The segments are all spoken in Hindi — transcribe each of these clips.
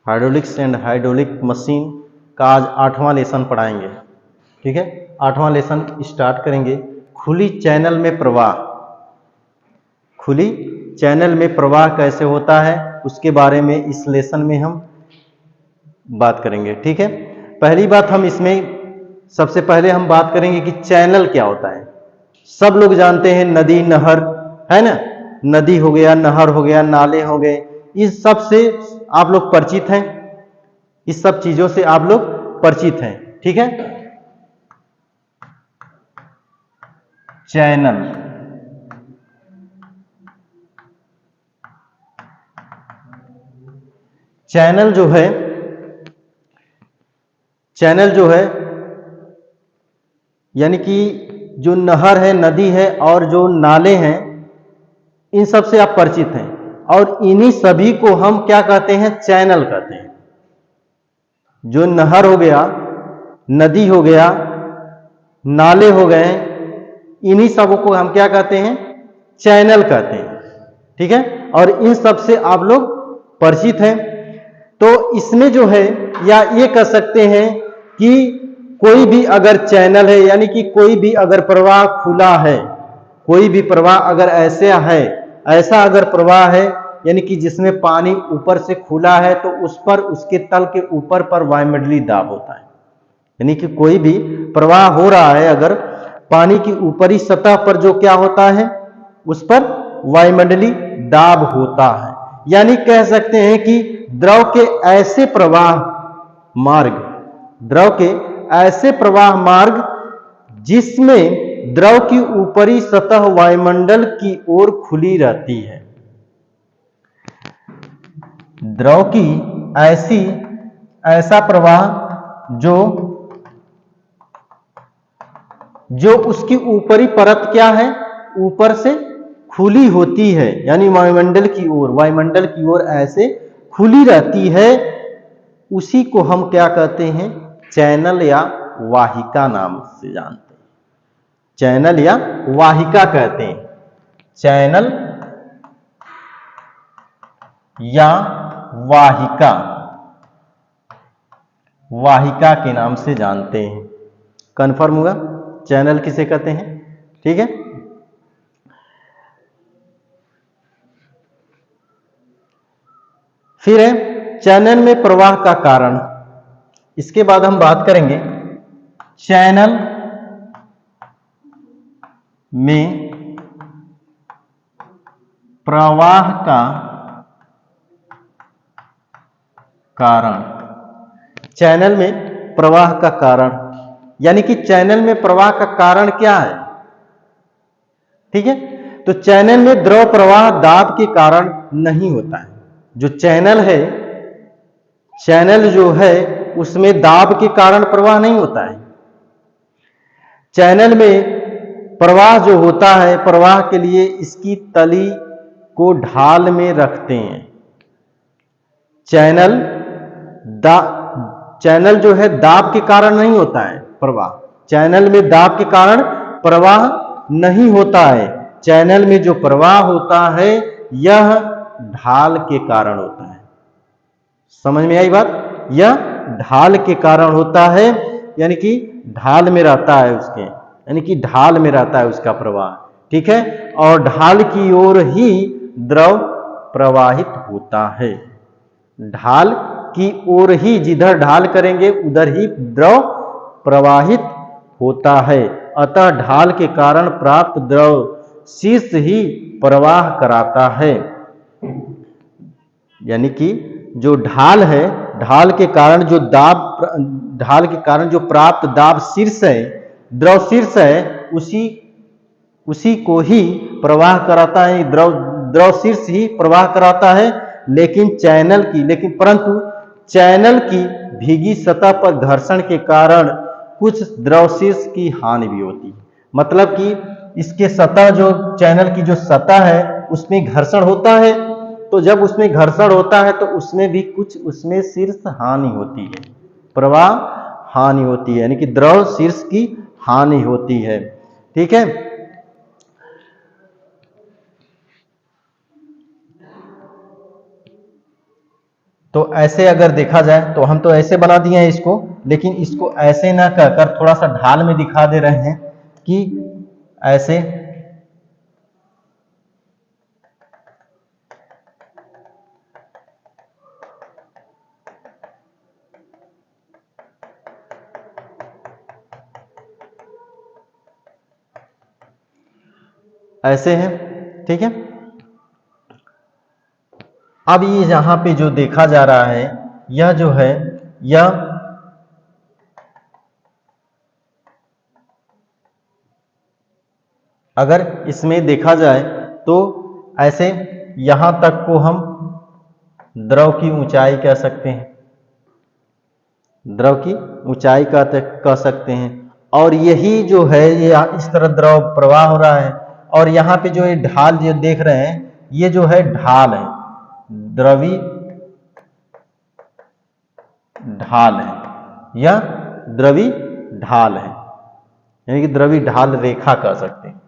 हाइड्रोलिक्स एंड हाइड्रोलिक मशीन का आज 8वां लेसन पढ़ाएंगे। ठीक है, 8वां लेसन स्टार्ट करेंगे। खुली चैनल में प्रवाह, खुली चैनल में प्रवाह कैसे होता है उसके बारे में इस लेसन में हम बात करेंगे। ठीक है, पहली बात हम इसमें सबसे पहले हम बात करेंगे कि चैनल क्या होता है। सब लोग जानते हैं नदी नहर, है ना, नदी हो गया, नहर हो गया, नाले हो गए, इस सब से आप लोग परिचित हैं, इस सब चीजों से आप लोग परिचित हैं। ठीक है, चैनल, चैनल जो है, चैनल जो है यानी कि जो नहर है, नदी है और जो नाले हैं, इन सब से आप परिचित हैं और इन्हीं सभी को हम क्या कहते हैं, चैनल कहते हैं। जो नहर हो गया, नदी हो गया, नाले हो गए, इन्हीं सबों को हम क्या कहते हैं, चैनल कहते हैं। ठीक है, और इन सब से आप लोग परिचित हैं। तो इसमें जो है, या ये कह सकते हैं कि कोई भी अगर चैनल है, यानी कि कोई भी अगर प्रवाह खुला है, कोई भी प्रवाह अगर ऐसा है, ऐसा अगर प्रवाह है यानी कि जिसमें पानी ऊपर से खुला है, तो उस पर उसके तल के ऊपर पर वायुमंडलीय दाब होता है। यानी कि कोई भी प्रवाह हो रहा है अगर पानी की ऊपरी सतह पर जो क्या होता है, उस पर वायुमंडलीय दाब होता है। यानी कह सकते हैं कि द्रव के ऐसे प्रवाह मार्ग, द्रव के ऐसे प्रवाह मार्ग जिसमें द्रव की ऊपरी सतह वायुमंडल की ओर खुली रहती है। द्रव की ऐसा प्रवाह जो उसकी ऊपरी परत क्या है, ऊपर से खुली होती है, यानी वायुमंडल की ओर ऐसे खुली रहती है, उसी को हम क्या कहते हैं, चैनल या वाहिका नाम से जानते हैं। चैनल या वाहिका कहते हैं, चैनल या वाहिका, वाहिका के नाम से जानते हैं। कंफर्म हुआ, चैनल किसे कहते हैं। ठीक है, फिर है चैनल में प्रवाह का कारण। इसके बाद हम बात करेंगे चैनल में प्रवाह का कारण। चैनल में प्रवाह का कारण यानी कि चैनल में प्रवाह का कारण क्या है। ठीक है, तो चैनल में द्रव प्रवाह दाब के कारण नहीं होता है। जो चैनल है, चैनल जो है उसमें दाब के कारण प्रवाह नहीं होता है। चैनल में प्रवाह जो होता है, प्रवाह के लिए इसकी तली को ढाल में रखते हैं। चैनल जो है दाब के कारण नहीं होता है प्रवाह, चैनल में दाब के कारण प्रवाह नहीं होता है। चैनल में जो प्रवाह होता है यह ढाल के कारण होता है। समझ में आई बात, यह ढाल के कारण होता है, यानी कि ढाल में रहता है उसके, यानी कि ढाल में रहता है उसका प्रवाह। ठीक है, और ढाल की ओर ही द्रव प्रवाहित होता है। ढाल की ओर ही, जिधर ढाल करेंगे उधर ही द्रव प्रवाहित होता है। अतः ढाल के कारण प्राप्त द्रव शीर्ष ही प्रवाह कराता है। यानी कि जो ढाल है, ढाल के कारण जो दाब, ढाल के कारण जो प्राप्त दाब शीर्ष है, द्रव शीर्ष है, उसी को ही प्रवाह कराता है। द्रव शीर्ष ही प्रवाह कराता है। परंतु चैनल की भीगी सतह पर घर्षण के कारण कुछ द्रव शीर्ष की हानि भी होती है। मतलब कि इसके सतह, जो चैनल की जो सतह है उसमें घर्षण होता है, तो जब उसमें घर्षण होता है तो उसमें भी कुछ उसमें शीर्ष हानि होती है, प्रवाह हानि होती है, यानी कि द्रव शीर्ष की हानि होती है। ठीक है, तो ऐसे अगर देखा जाए तो हम तो ऐसे बना दिए हैं इसको, लेकिन इसको ऐसे ना कहकर थोड़ा सा ढाल में दिखा दे रहे हैं कि ऐसे ऐसे है, ठीक है। अब ये यहां पे जो देखा जा रहा है, यह जो है, यह अगर इसमें देखा जाए तो ऐसे यहां तक को हम द्रव की ऊंचाई कह सकते हैं, द्रव की ऊंचाई कह सकते हैं। और यही जो है, ये इस तरह द्रव प्रवाह हो रहा है, और यहाँ पे जो ये ढाल जो देख रहे हैं, ये जो है ढाल है, द्रवी ढाल है, यह द्रवी ढाल है, यानी कि द्रवी ढाल रेखा कह सकते हैं,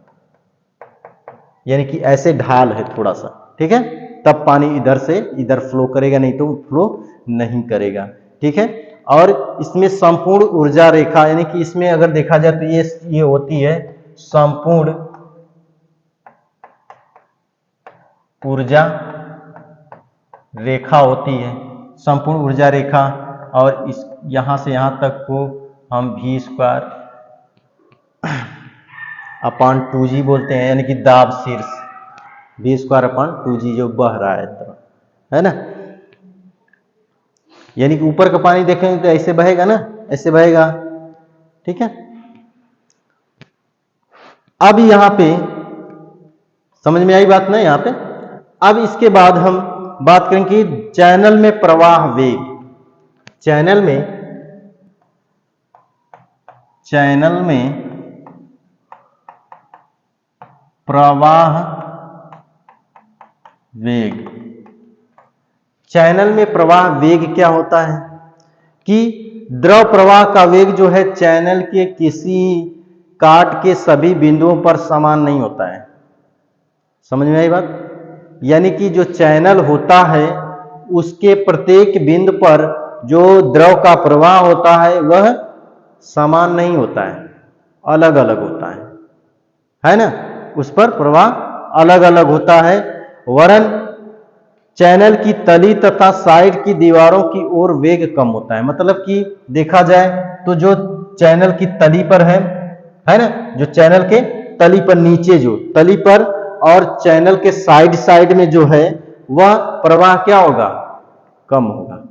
यानी कि ऐसे ढाल है थोड़ा सा, ठीक है। तब पानी इधर से इधर फ्लो करेगा, नहीं तो फ्लो नहीं करेगा, ठीक है। और इसमें संपूर्ण ऊर्जा रेखा, यानी कि इसमें अगर देखा जाए तो ये होती है संपूर्ण ऊर्जा रेखा होती है, संपूर्ण ऊर्जा रेखा। और इस यहां से यहां तक को हम v² अपॉन 2g बोलते हैं, यानी कि दाब शीर्ष v² अपॉन 2g जो बह रहा है ना। यानी कि ऊपर का पानी देखेंगे तो ऐसे बहेगा ना, ऐसे बहेगा, ठीक है। अब यहां पे समझ में आई बात ना यहां पे। अब इसके बाद हम बात करेंगे चैनल में प्रवाह वेग। चैनल में प्रवाह वेग। चैनल में प्रवाह वेग क्या होता है कि द्रव प्रवाह का वेग जो है चैनल के किसी काट के सभी बिंदुओं पर समान नहीं होता है। समझ में आई बात। यानी कि जो चैनल होता है उसके प्रत्येक बिंदु पर जो द्रव का प्रवाह होता है वह समान नहीं होता है, अलग अलग होता है ना। उस पर प्रवाह अलग अलग होता है। वरन चैनल की तली तथा साइड की दीवारों की ओर वेग कम होता है। मतलब कि देखा जाए तो जो चैनल की तली पर है ना, जो चैनल के तली पर नीचे जो तली पर और चैनल के साइड में जो है वह प्रवाह क्या होगा, कम होगा,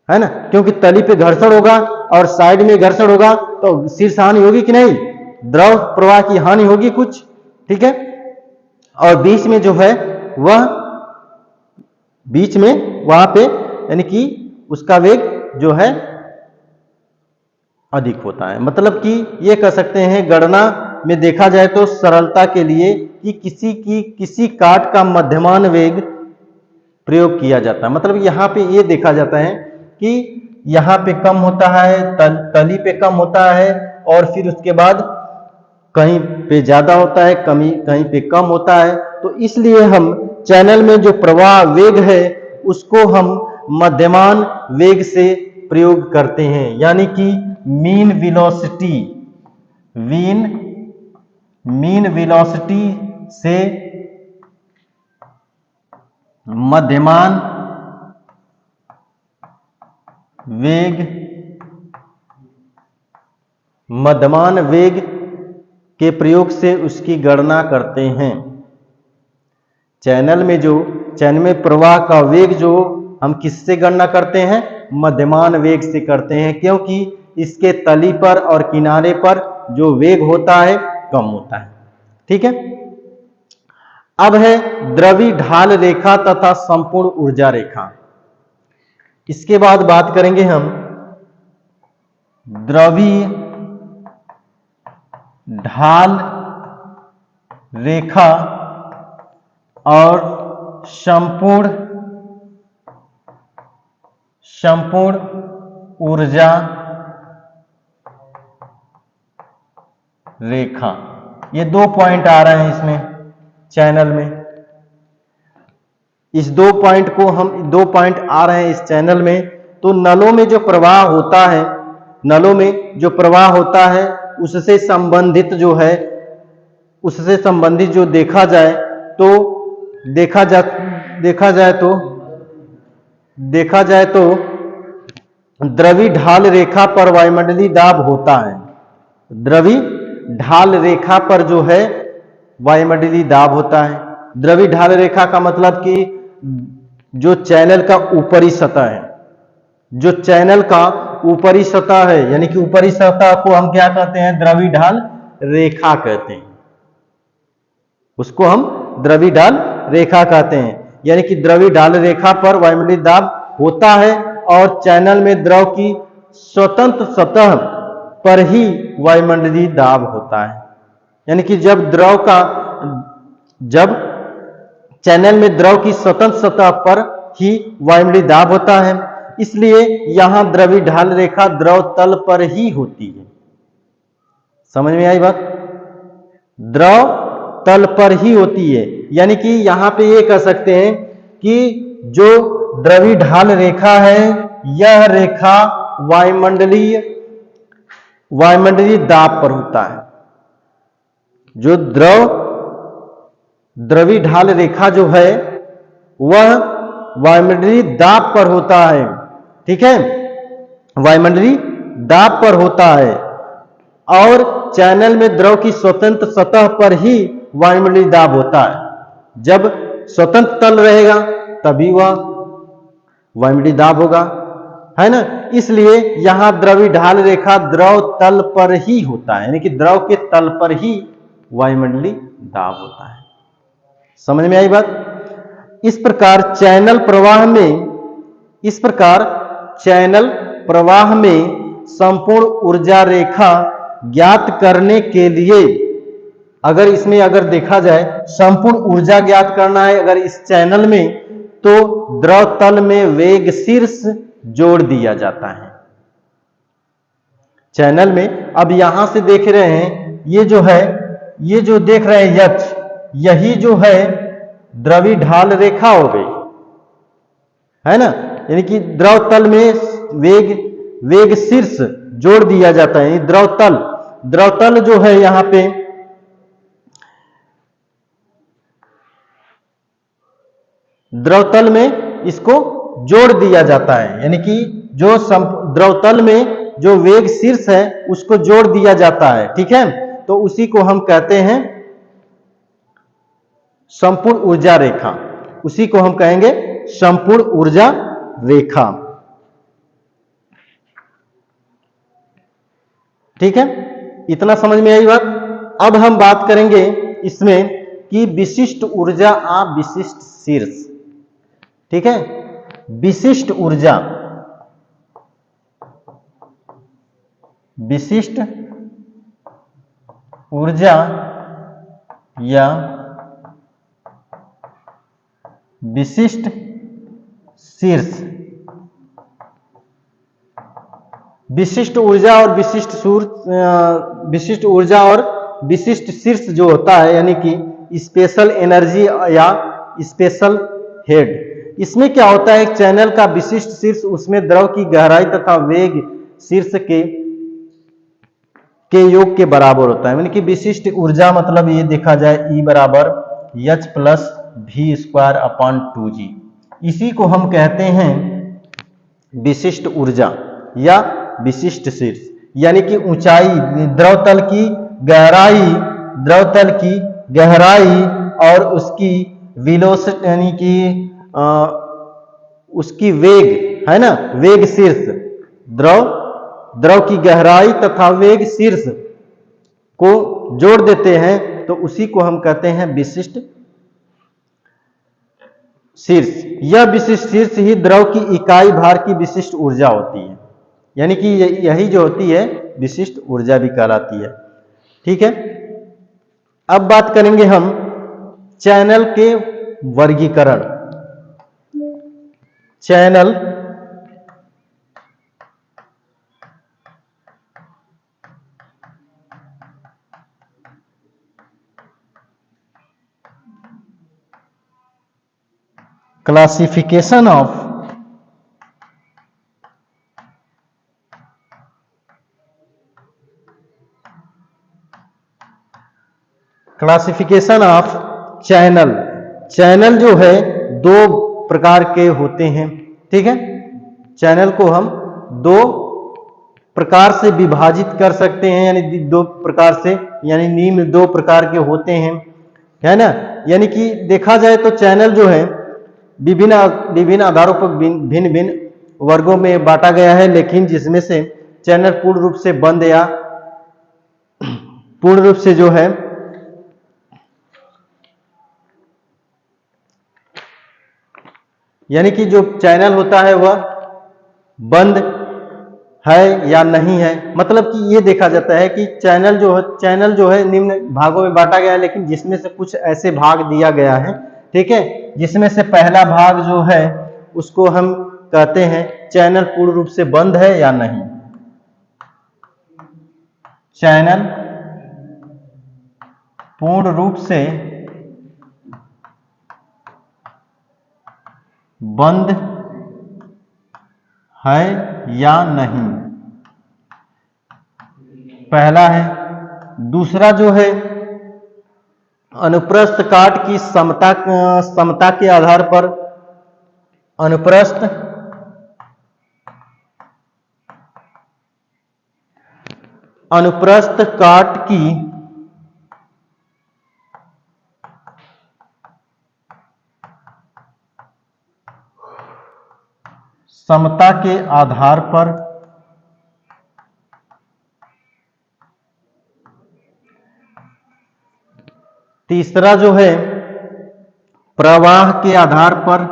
है ना। क्योंकि तली पे घर्षण होगा और साइड में घर्षण होगा तो शीर्ष हानि होगी कि नहीं, द्रव प्रवाह की हानि होगी कुछ, ठीक है। और बीच में जो है वह बीच में वहां पे यानी कि उसका वेग जो है अधिक होता है। मतलब कि ये कह सकते हैं गणना में देखा जाए तो सरलता के लिए कि किसी काट का मध्यमान वेग प्रयोग किया जाता है। मतलब यहाँ पे ये देखा जाता है कि यहाँ पे कम होता है, तली पे कम होता है, और फिर उसके बाद कहीं पे ज्यादा होता है, कहीं पे कम होता है। तो इसलिए हम चैनल में जो प्रवाह वेग है उसको हम मध्यमान वेग से प्रयोग करते हैं, यानी कि मीन वेलोसिटी से मध्यमान वेग के प्रयोग से उसकी गणना करते हैं। चैनल में प्रवाह का वेग जो हम किससे गणना करते हैं, मध्यमान वेग से करते हैं, क्योंकि इसके तली पर और किनारे पर जो वेग होता है कम होता है, ठीक है। अब है द्रवी ढाल रेखा तथा संपूर्ण ऊर्जा रेखा। इसके बाद बात करेंगे हम द्रवी ढाल रेखा और संपूर्ण ऊर्जा रेखा। ये 2 पॉइंट आ रहे हैं इसमें चैनल में। इस दो पॉइंट आ रहे हैं इस चैनल में, तो नलों में जो प्रवाह होता है, नलों में जो प्रवाह होता है उससे संबंधित जो है, उससे संबंधित जो देखा जाए तो देखा जाए तो द्रवी ढाल रेखा पर वायुमंडलीय दाब होता है। द्रवी ढाल रेखा पर जो है वायुमंडलीय दाब होता है। द्रवी ढाल रेखा का मतलब कि जो चैनल का ऊपरी सतह है, जो चैनल का ऊपरी सतह है, यानी कि ऊपरी सतह को हम क्या कहते हैं? द्रवी ढाल रेखा कहते हैं। उसको हम द्रवी ढाल रेखा कहते हैं। यानी कि द्रवी ढाल रेखा पर वायुमंडलीय दाब होता है और चैनल में द्रव की स्वतंत्र सतह पर ही वायुमंडलीय दाब होता है। यानी कि जब चैनल में द्रव की स्वतंत्र सतह पर ही वायुमंडलीय दाब होता है, इसलिए यहां द्रवी ढाल रेखा द्रव तल पर ही होती है। समझ में आई बात? द्रव तल पर ही होती है। यानी कि यहां पे ये कह सकते हैं कि जो द्रवी ढाल रेखा है, यह रेखा वायुमंडलीय दाब पर होता है। जो द्रवी ढाल रेखा जो है वह वायुमंडलीय दाब पर होता है। ठीक है, वायुमंडलीय दाब पर होता है और चैनल में द्रव की स्वतंत्र सतह पर ही वायुमंडलीय दाब होता है। जब स्वतंत्र तल रहेगा तभी वह वायुमंडलीय दाब होगा, है ना। इसलिए यहां द्रवी ढाल रेखा द्रव तल पर ही होता है, यानी कि द्रव के तल पर ही वायुमंडलीय दाब होता है। समझ में आई बात? इस प्रकार चैनल प्रवाह में संपूर्ण ऊर्जा रेखा ज्ञात करने के लिए, अगर देखा जाए संपूर्ण ऊर्जा ज्ञात करना है अगर इस चैनल में, तो द्रव तल में वेग शीर्ष जोड़ दिया जाता है। चैनल में अब यहां से देख रहे हैं, ये जो देख रहे हैं यक्ष, यही जो है द्रवी ढाल रेखा हो गई, है ना। यानी कि द्रव तल में वेग शीर्ष जोड़ दिया जाता है। द्रव तल जो है यहां पे द्रव तल में इसको जोड़ दिया जाता है। यानी कि जो द्रव तल में जो वेग शीर्ष है उसको जोड़ दिया जाता है। ठीक है, तो उसी को हम कहते हैं संपूर्ण ऊर्जा रेखा। उसी को हम कहेंगे संपूर्ण ऊर्जा रेखा। ठीक है, इतना समझ में आई बात। अब हम बात करेंगे इसमें कि विशिष्ट ऊर्जा और विशिष्ट शीर्ष। ठीक है, विशिष्ट ऊर्जा या विशिष्ट शीर्ष। विशिष्ट ऊर्जा और विशिष्ट शीर्ष जो होता है, यानी कि स्पेशल एनर्जी या स्पेशल हेड। इसमें क्या होता है? एक चैनल का विशिष्ट शीर्ष, उसमें द्रव की गहराई तथा वेग शीर्ष के योग के बराबर होता है। यानी कि विशिष्ट ऊर्जा मतलब ये देखा जाए E बराबर H plus V square upon 2G। इसी को हम कहते हैं विशिष्ट ऊर्जा या विशिष्ट शीर्ष। यानी कि ऊंचाई, द्रव तल की गहराई और उसकी वेलोसिटी, यानी कि उसकी वेग, है ना, वेग शीर्ष, द्रव की गहराई तथा वेग शीर्ष को जोड़ देते हैं, तो उसी को हम कहते हैं विशिष्ट शीर्ष। यह विशिष्ट शीर्ष ही द्रव की इकाई भार की विशिष्ट ऊर्जा होती है। यानी कि यही जो होती है विशिष्ट ऊर्जा भी कहलाती है। ठीक है, अब बात करेंगे हम चैनल के वर्गीकरण। Channel classification of channel. Channel जो है दो प्रकार के होते हैं, ठीक है। चैनल को हम दो प्रकार से विभाजित कर सकते हैं, यानी दो प्रकार से, यानी निम्न दो प्रकार के होते हैं, है ना। यानी कि देखा जाए तो चैनल जो है विभिन्न आधारों पर भिन्न भिन्न वर्गों में बांटा गया है, लेकिन जिसमें से चैनल पूर्ण रूप से बंद या पूर्ण रूप से जो है यानी कि जो चैनल होता है वह बंद है या नहीं है। मतलब कि ये देखा जाता है कि चैनल जो है निम्न भागों में बांटा गया है, लेकिन जिसमें से कुछ ऐसे भाग दिया गया है, ठीक है, जिसमें से पहला भाग जो है उसको हम कहते हैं चैनल पूर्ण रूप से बंद है या नहीं। चैनल पूर्ण रूप से बंद है या नहीं, पहला है। दूसरा जो है अनुप्रस्थ काट की समता के आधार पर अनुप्रस्थ काट की समता के आधार पर तीसरा जो है प्रवाह के आधार पर,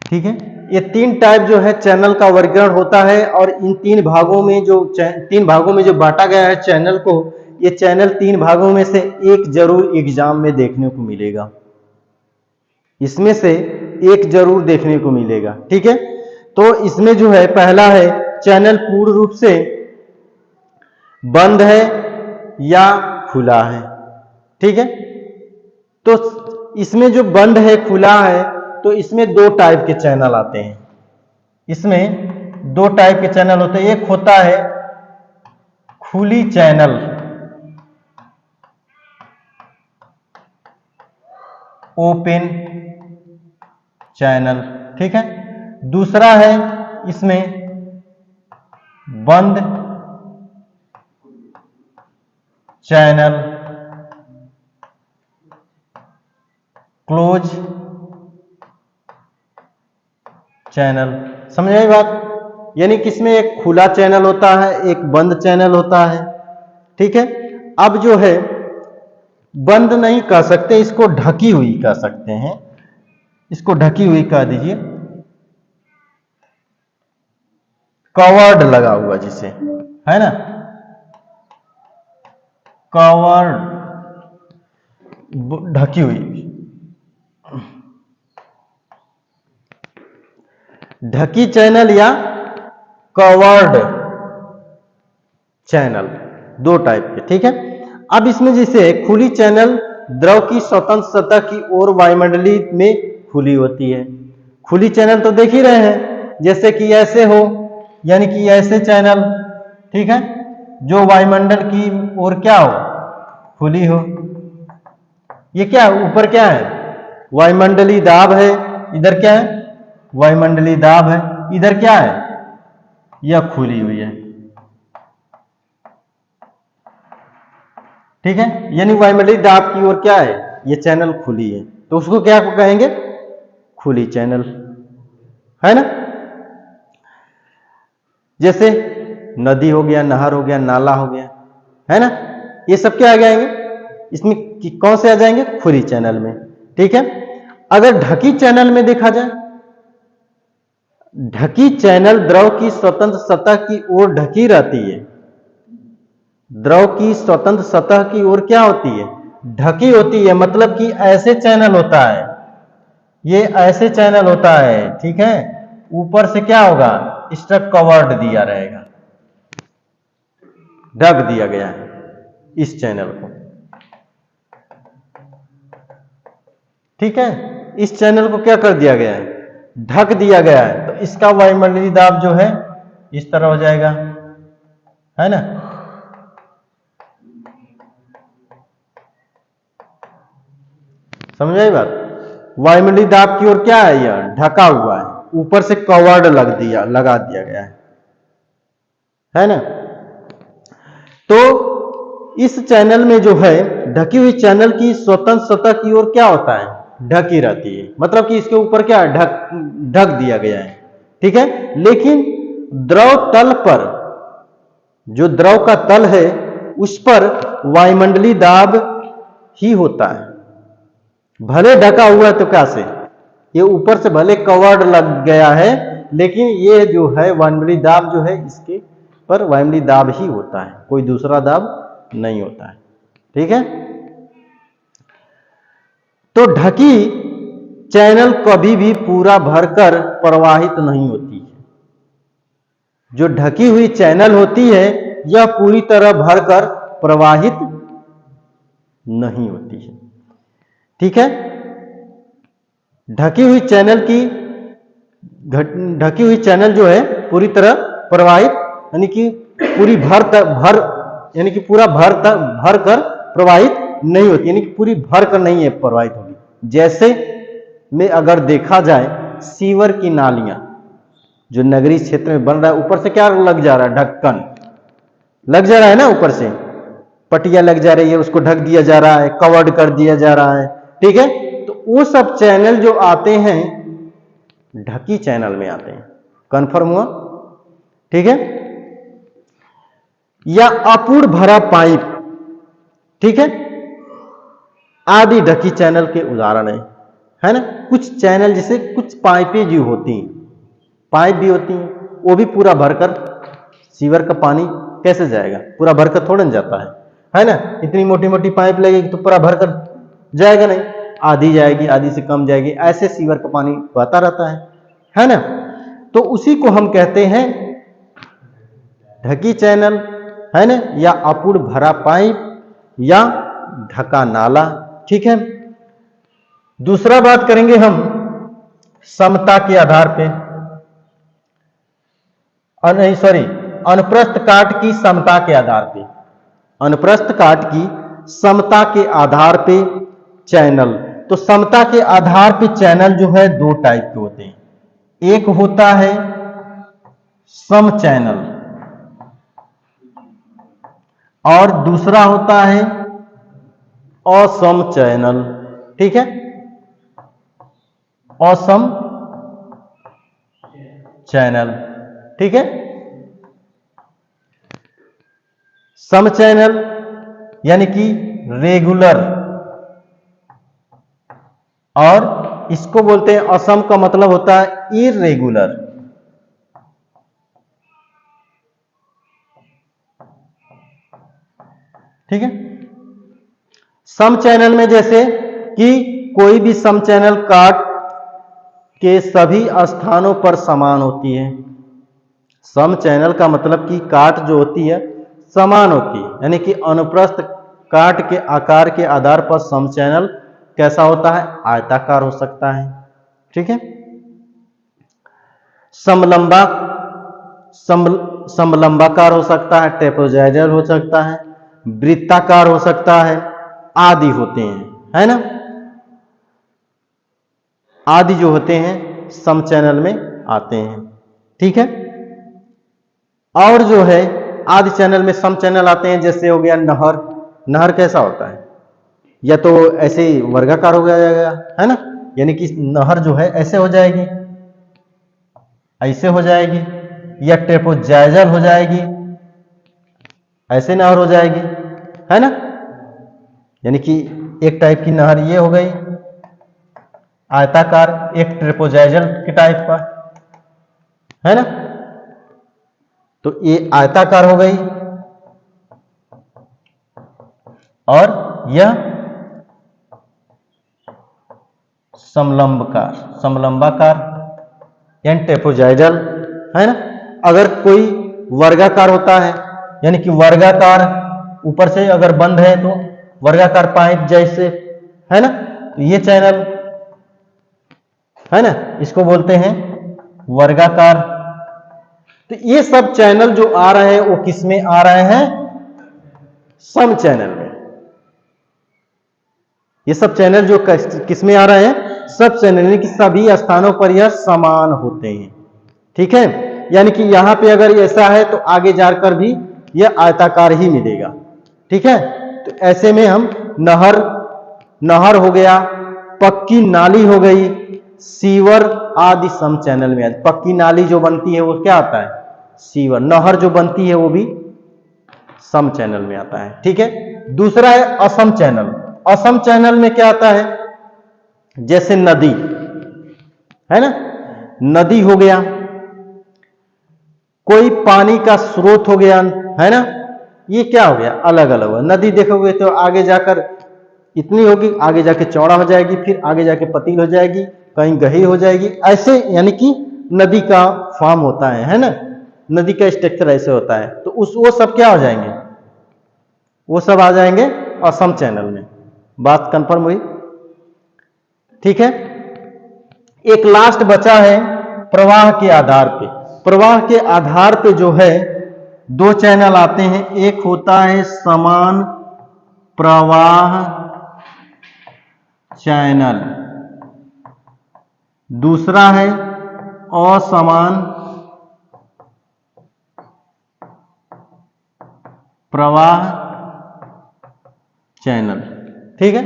ठीक है। ये तीन टाइप जो है चैनल का वर्गीकरण होता है, और इन तीन भागों में जो बांटा गया है चैनल को, ये चैनल तीन भागों में से एक जरूर एग्जाम में देखने को मिलेगा, इसमें से एक जरूर देखने को मिलेगा, ठीक है। तो इसमें जो है पहला है चैनल पूर्ण रूप से बंद है या खुला है, ठीक है। तो इसमें जो बंद है खुला है, तो इसमें दो टाइप के चैनल आते हैं, इसमें दो टाइप के चैनल होते हैं। एक होता है खुली चैनल, ओपन चैनल, ठीक है। दूसरा है इसमें बंद चैनल, क्लोज चैनल। समझ आई बात? यानी कि इसमें एक खुला चैनल होता है, एक बंद चैनल होता है, ठीक है। अब जो है बंद नहीं कह सकते, इसको ढकी हुई कह सकते हैं, इसको ढकी हुई कह दीजिए, कवर्ड लगा हुआ जिसे, है ना, कवर्ड, ढकी हुई, ढकी चैनल या कवर्ड चैनल, दो टाइप के, ठीक है। अब इसमें जैसे खुली चैनल द्रव की स्वतंत्र सतह की ओर वायुमंडली में खुली होती है। खुली चैनल तो देख ही रहे हैं, जैसे कि ऐसे हो, यानी कि ऐसे चैनल, ठीक है, जो वायुमंडल की ओर क्या हो, खुली हो। ये क्या है, ऊपर क्या है, वायुमंडलीय दाब है, इधर क्या है, वायुमंडलीय दाब है, इधर क्या है, यह खुली हुई है, ठीक है। यानी वायुमंडलीय दाब की ओर क्या है, ये चैनल खुली है, तो उसको क्या कहेंगे, खुली चैनल, है ना। जैसे नदी हो गया, नहर हो गया, नाला हो गया, है ना, ये सब क्या आ जाएंगे, इसमें कौन से आ जाएंगे, खुली चैनल में, ठीक है। अगर ढकी चैनल में देखा जाए, ढकी चैनल द्रव की स्वतंत्र सतह की ओर ढकी रहती है, द्रव की स्वतंत्र सतह की ओर क्या होती है, ढकी होती है। मतलब कि ऐसे चैनल होता है, ये ऐसे चैनल होता है, ठीक है, ऊपर से क्या होगा, इसका कवर्ड दिया रहेगा, ढक दिया गया है, इस चैनल को, ठीक है। इस चैनल को क्या कर दिया गया है, ढक दिया गया है। तो इसका वायुमंडलीय दाब जो है इस तरह हो जाएगा, है ना। समझ आई बात। वायुमंडलीय दाब की ओर क्या है, यह ढका हुआ है, ऊपर से कवर्ड लगा दिया गया है ना। तो इस चैनल में जो है ढकी हुई चैनल की स्वतंत्र सतह की ओर क्या होता है, ढकी रहती है, मतलब कि इसके ऊपर क्या ढक दिया गया है, ठीक है। लेकिन द्रव तल पर, जो द्रव का तल है उस पर वायुमंडलीय दाब ही होता है, भले ढका हुआ है। तो कैसे, ये ऊपर से भले कवर्ड लग गया है, लेकिन ये जो है वायुमंडलीय दाब जो है इसके पर वायुमंडलीय दाब ही होता है, कोई दूसरा दाब नहीं होता है, ठीक है। तो ढकी चैनल कभी भी पूरा भरकर प्रवाहित नहीं होती है। जो ढकी हुई चैनल होती है यह पूरी तरह भरकर प्रवाहित नहीं होती है, ठीक है। ढकी हुई चैनल जो है पूरी तरह प्रवाहित, यानी कि पूरी यानी कि पूरा भर कर प्रवाहित नहीं होती, यानी कि पूरी भर कर नहीं है प्रवाहित होगी। जैसे में अगर देखा जाए सीवर की नालियां जो नगरीय क्षेत्र में बन रहा है, ऊपर से क्या लग जा रहा है, ढक्कन लग जा रहा है ना, ऊपर से पटिया लग जा रही है, उसको ढक दिया जा रहा है, कवर्ड कर दिया जा रहा है, ठीक है। तो वो सब चैनल जो आते हैं ढकी चैनल में आते हैं, कंफर्म हुआ, ठीक है। या अपूर्ण भरा पाइप, ठीक है, आदि ढकी चैनल के उदाहरण है ना। कुछ चैनल जैसे कुछ पाइपें जो होती हैं, पाइप भी होती हैं, वो भी पूरा भरकर, सीवर का पानी कैसे जाएगा, पूरा भरकर थोड़ा जाता है ना। इतनी मोटी मोटी पाइप लगेगी तो पूरा भरकर जाएगा नहीं, आधी जाएगी, आधी से कम जाएगी, ऐसे सीवर का पानी बहता रहता है ना। तो उसी को हम कहते हैं ढकी चैनल, है ना, या अपूर्ण भरा पाइप या ढका नाला, ठीक है। दूसरा बात करेंगे हम समता के आधार पे, नहीं सॉरी, अनुप्रस्थ काट की समता के आधार पे, अनुप्रस्थ काट की समता के आधार पे चैनल। तो समता के आधार पे चैनल जो है दो टाइप के होते हैं, एक होता है सम चैनल और दूसरा होता है असम चैनल, ठीक है, असम चैनल, ठीक है। सम चैनल यानी कि रेगुलर, और इसको बोलते हैं असम का मतलब होता है इरेगुलर, ठीक है। सम चैनल में जैसे कि कोई भी सम चैनल काट के सभी स्थानों पर समान होती है। सम चैनल का मतलब कि काट जो होती है समान होती है, यानी कि अनुप्रस्थ काट के आकार के आधार पर सम चैनल कैसा होता है, आयताकार हो सकता है, ठीक है। समलंबाकार हो सकता है, ट्रेपेजॉइडल हो सकता है, वृत्ताकार हो सकता है, आदि होते हैं, है ना। आदि जो होते हैं सम चैनल में आते हैं, ठीक है। और जो है आदि चैनल में सम चैनल आते हैं, जैसे हो गया नहर। नहर कैसा होता है, या तो ऐसे वर्गाकार हो जाएगा, है ना, यानी कि नहर जो है ऐसे हो जाएगी, ऐसे हो जाएगी, या ट्रेपेजॉइडल हो जाएगी, ऐसे नहर हो जाएगी, है ना। यानी कि एक टाइप की नहर ये हो गई आयताकार, एक ट्रेपेजॉइडल के टाइप का, है ना। तो ये आयताकार हो गई और यह समलंबाकार यानी ट्रेपेजॉइडल, है ना। अगर कोई वर्गाकार होता है, यानी कि वर्गाकार ऊपर से अगर बंद है तो वर्गाकार पाइप जैसे, है ना, तो ये चैनल है ना, इसको बोलते हैं वर्गाकार। तो ये सब चैनल जो आ रहे हैं वो किस में आ रहे हैं? सम चैनल में। ये सब चैनल जो किस में आ रहे हैं? सब चैनल, यानी कि सभी स्थानों पर यह समान होते हैं। ठीक है, यानी कि यहां पे अगर ऐसा है तो आगे जाकर भी यह आयताकार ही मिलेगा। ठीक है, तो ऐसे में हम नहर हो गया, पक्की नाली हो गई, सीवर आदि सम चैनल में। पक्की नाली जो बनती है वो क्या आता है? सीवर। नहर जो बनती है वो भी सम चैनल में आता है। ठीक है, दूसरा है असम चैनल। असम चैनल में क्या आता है? जैसे नदी है ना, नदी हो गया, कोई पानी का स्रोत हो गया, है ना, ये क्या हो गया? अलग अलग हो। नदी देखोगे तो आगे जाकर इतनी होगी, आगे जाके चौड़ा हो जाएगी, फिर आगे जाके पतली हो जाएगी, कहीं गहरी हो जाएगी, ऐसे यानी कि नदी का फॉर्म होता है ना, नदी का स्ट्रक्चर ऐसे होता है। तो वो सब क्या हो जाएंगे? वो सब आ जाएंगे असम चैनल में। बात कंफर्म हुई? ठीक है, एक लास्ट बचा है प्रवाह के आधार पे। प्रवाह के आधार पे जो है दो चैनल आते हैं, एक होता है समान प्रवाह चैनल, दूसरा है असमान प्रवाह चैनल। ठीक है,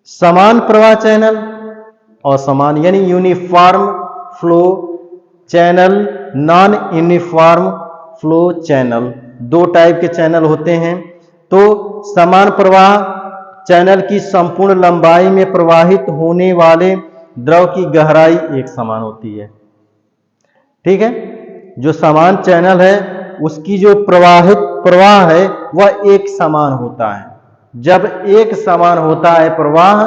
समान प्रवाह चैनल, असमान यानी uniform flow channel, non uniform flow channel, दो टाइप के चैनल होते हैं। तो समान प्रवाह चैनल की संपूर्ण लंबाई में प्रवाहित होने वाले द्रव की गहराई एक समान होती है। ठीक है, जो समान चैनल है उसकी जो प्रवाह है वह एक समान होता है। जब एक समान होता है प्रवाह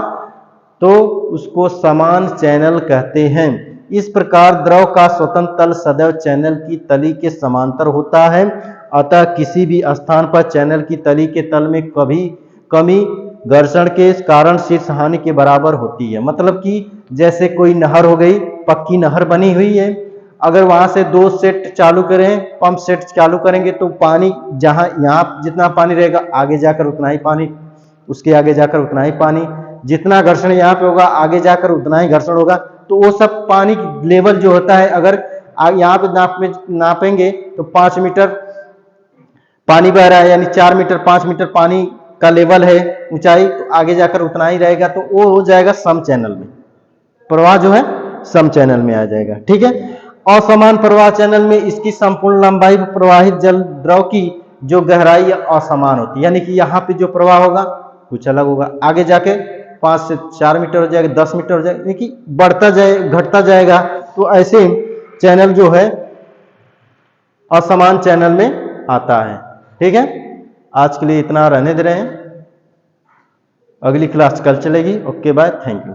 तो उसको समान चैनल कहते हैं। इस प्रकार द्रव का स्वतंत्र तल सदैव चैनल की तली के समांतर होता है, अतः किसी भी स्थान पर चैनल की तली के तल में कभी कमी घर्षण के कारण शीर्ष हानि के बराबर होती है। मतलब कि जैसे कोई नहर हो गई, पक्की नहर बनी हुई है, अगर वहां से 2 सेट चालू करें, पंप सेट चालू करेंगे तो पानी जहां यहाँ जितना पानी रहेगा आगे जाकर उतना ही पानी, उसके आगे जाकर उतना ही पानी, जितना घर्षण यहाँ पे होगा आगे जाकर उतना ही घर्षण होगा। तो वो सब पानी लेवल जो होता है, अगर यहाँ पे नापेंगे तो 5 मीटर पानी बह रहा है, यानी 4 मीटर 5 मीटर पानी का लेवल है ऊंचाई, तो आगे जाकर उतना ही रहेगा, तो वो हो जाएगा सम चैनल में, प्रवाह जो है सम चैनल में आ जाएगा। ठीक है, असमान प्रवाह चैनल में इसकी संपूर्ण लंबाई पर प्रवाहित जल द्रव की जो गहराई असमान होती है, यानी कि यहाँ पे जो प्रवाह होगा कुछ अलग होगा, आगे जाके 5 से 4 मीटर हो जाएगा, 10 मीटर हो जाएगा, यानी कि बढ़ता जाए घटता जाएगा। तो ऐसे चैनल जो है असमान चैनल में आता है। ठीक है, आज के लिए इतना रहने दे रहे हैं, अगली क्लास कल चलेगी। Okay bye, thank you.